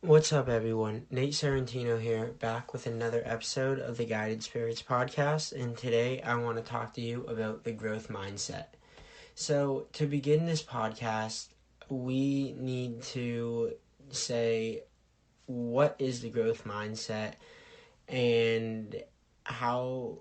What's up, everyone? Nate Sarantino here, back with another episode of the Guided Spirits podcast, and today I want to talk to you about the growth mindset. So, to begin this podcast, we need to say what is the growth mindset and how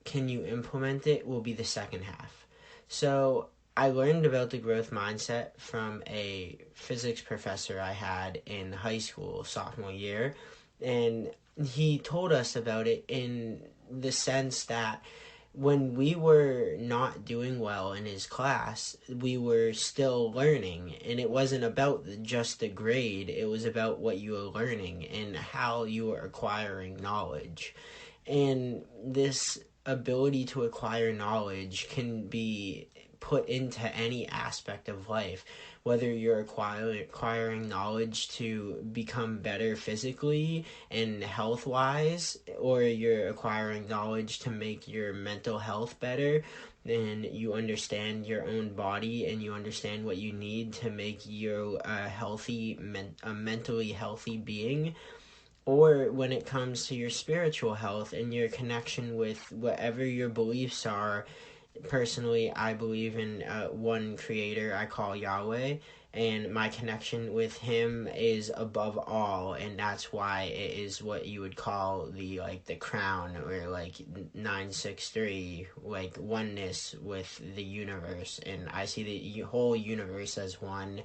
can you implement it will be the second half. So, I learned about the growth mindset from a physics professor I had in high school, sophomore year, and he told us about it in the sense that when we were not doing well in his class, we were still learning, and it wasn't about just the grade, it was about what you were learning and how you were acquiring knowledge. And this ability to acquire knowledge can be put into any aspect of life, whether you're acquiring knowledge to become better physically and health wise, or you're acquiring knowledge to make your mental health better, and you understand your own body and you understand what you need to make you a mentally healthy being, or when it comes to your spiritual health and your connection with whatever your beliefs are. Personally, I believe in one creator I call Yahweh, and my connection with him is above all, and that's why it is what you would call the crown, or 963, oneness with the universe. And I see the whole universe as one,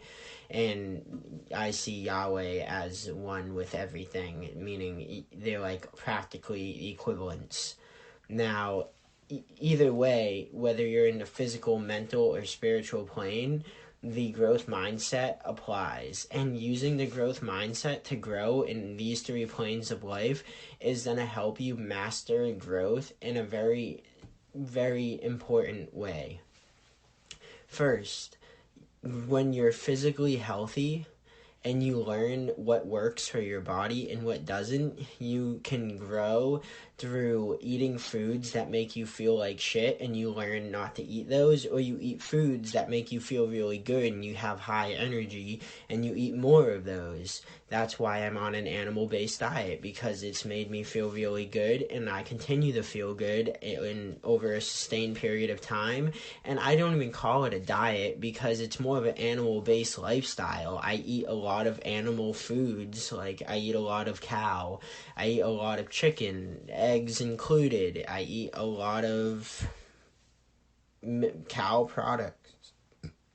and I see Yahweh as one with everything, meaning they're practically equivalents. Now, either way, whether you're in the physical, mental, or spiritual plane, the growth mindset applies. And using the growth mindset to grow in these three planes of life is going to help you master growth in a very, very important way. First, when you're physically healthy and you learn what works for your body and what doesn't, you can grow through eating foods that make you feel like shit and you learn not to eat those, or you eat foods that make you feel really good and you have high energy and you eat more of those. That's why I'm on an animal-based diet, because it's made me feel really good and I continue to feel good over a sustained period of time. And I don't even call it a diet because it's more of an animal-based lifestyle. I eat a lot of animal foods, like I eat a lot of cow, I eat a lot of chicken, eggs included. I eat a lot of cow products.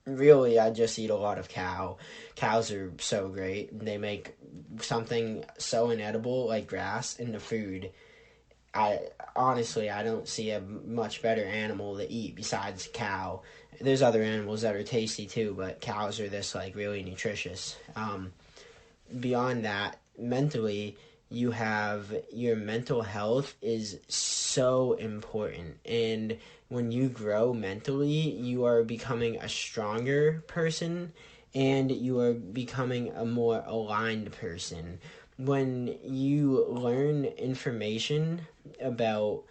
Really, I just eat a lot of cow. Cows are so great. They make something so inedible like grass into food. I don't see a much better animal to eat besides cow. There's other animals that are tasty too, but cows are really nutritious. Beyond that, mentally, you have your mental health is so important, and when you grow mentally, you are becoming a stronger person and you are becoming a more aligned person. When you learn information about,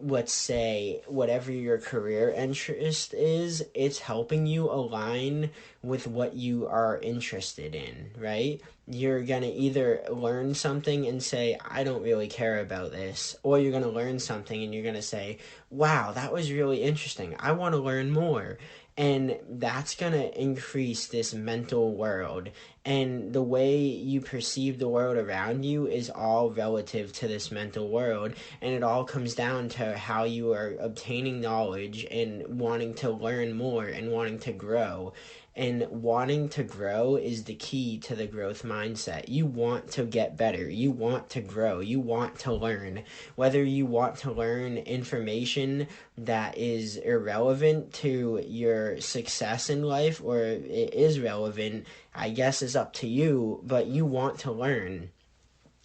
let's say, whatever your career interest is, it's helping you align with what you are interested in, right? You're going to either learn something and say, I don't really care about this, or you're going to learn something and you're going to say, wow, that was really interesting. I want to learn more. And that's going to increase this mental world. And the way you perceive the world around you is all relative to this mental world. And it all comes down to how you are obtaining knowledge and wanting to learn more and wanting to grow. And wanting to grow is the key to the growth mindset. You want to get better. You want to grow. You want to learn. Whether you want to learn information that is irrelevant to your success in life or it is relevant, I guess is up to you, but you want to learn.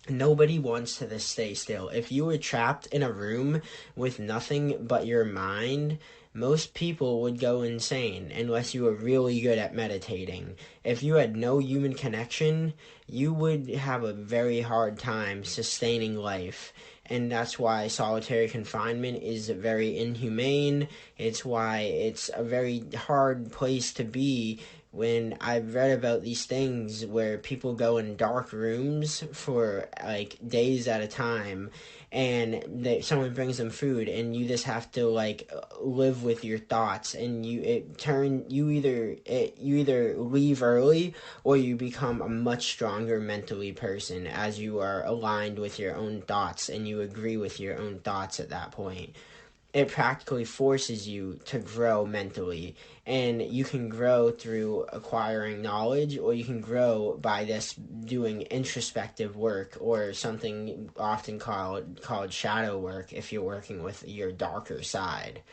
Nobody wants to stay still. If you were trapped in a room with nothing but your mind, most people would go insane unless you were really good at meditating. If you had no human connection, you would have a very hard time sustaining life. And that's why solitary confinement is very inhumane. It's why it's a very hard place to be when I've read about these things where people go in dark rooms for like days at a time, and someone brings them food, and you just have to like live with your thoughts, and you either leave early, or you become a much stronger mentally person as you are aligned with your own thoughts and you agree with your own thoughts at that point. It practically forces you to grow mentally, and you can grow through acquiring knowledge, or you can grow by this doing introspective work, or something often called shadow work if you're working with your darker side.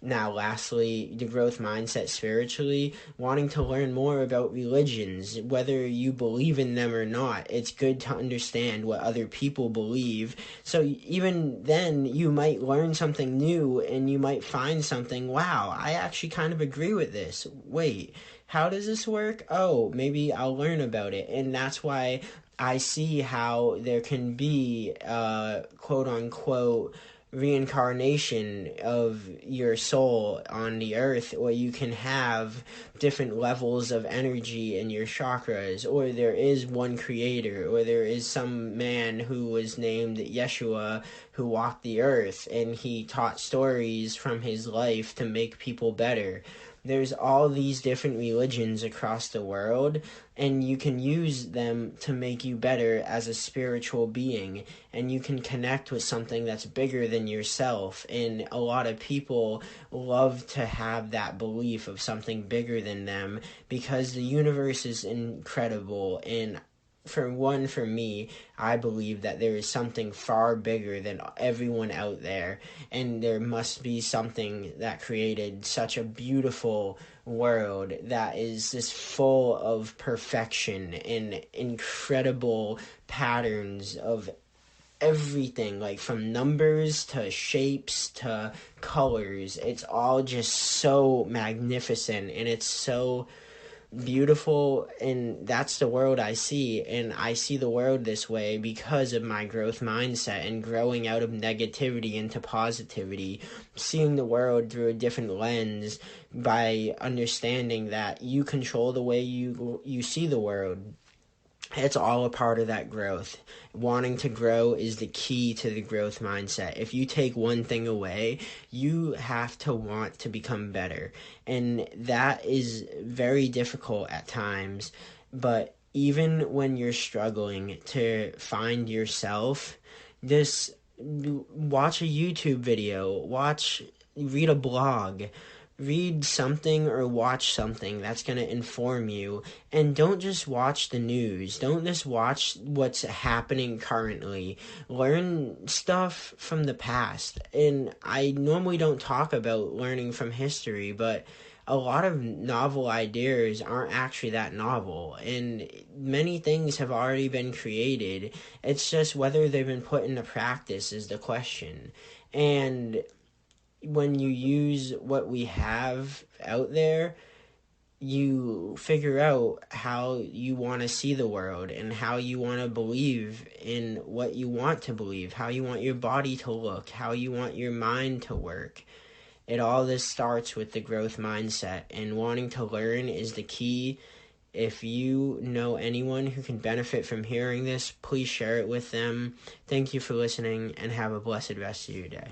Now, lastly, the growth mindset spiritually, wanting to learn more about religions, whether you believe in them or not. It's good to understand what other people believe. So even then, you might learn something new, and you might find something, wow, I actually kind of agree with this. Wait, how does this work? Oh, maybe I'll learn about it. And that's why I see how there can be, quote unquote, reincarnation of your soul on the earth, or you can have different levels of energy in your chakras, or there is one creator, or there is some man who was named Yeshua who walked the earth and he taught stories from his life to make people better. There's all these different religions across the world, and you can use them to make you better as a spiritual being, and you can connect with something that's bigger than yourself. And a lot of people love to have that belief of something bigger than them, because the universe is incredible. And for me, I believe that there is something far bigger than everyone out there, and there must be something that created such a beautiful world that is just full of perfection and incredible patterns of everything, like from numbers to shapes to colors. It's all just so magnificent, and it's so beautiful, and that's the world I see. And I see the world this way because of my growth mindset and growing out of negativity into positivity, seeing the world through a different lens by understanding that you control the way you see the world. It's all a part of that growth. Wanting to grow is the key to the growth mindset. If you take one thing away, you have to want to become better. And that is very difficult at times. But even when you're struggling to find yourself, just watch a YouTube video, read a blog, read something or watch something that's going to inform you. And don't just watch the news. Don't just watch what's happening currently. Learn stuff from the past. And I normally don't talk about learning from history, but a lot of novel ideas aren't actually that novel, and many things have already been created. It's just whether they've been put into practice is the question. And when you use what we have out there, you figure out how you want to see the world, and how you want to believe in what you want to believe, how you want your body to look, how you want your mind to work. It all this starts with the growth mindset, and wanting to learn is the key. If you know anyone who can benefit from hearing this, please share it with them. Thank you for listening, and have a blessed rest of your day.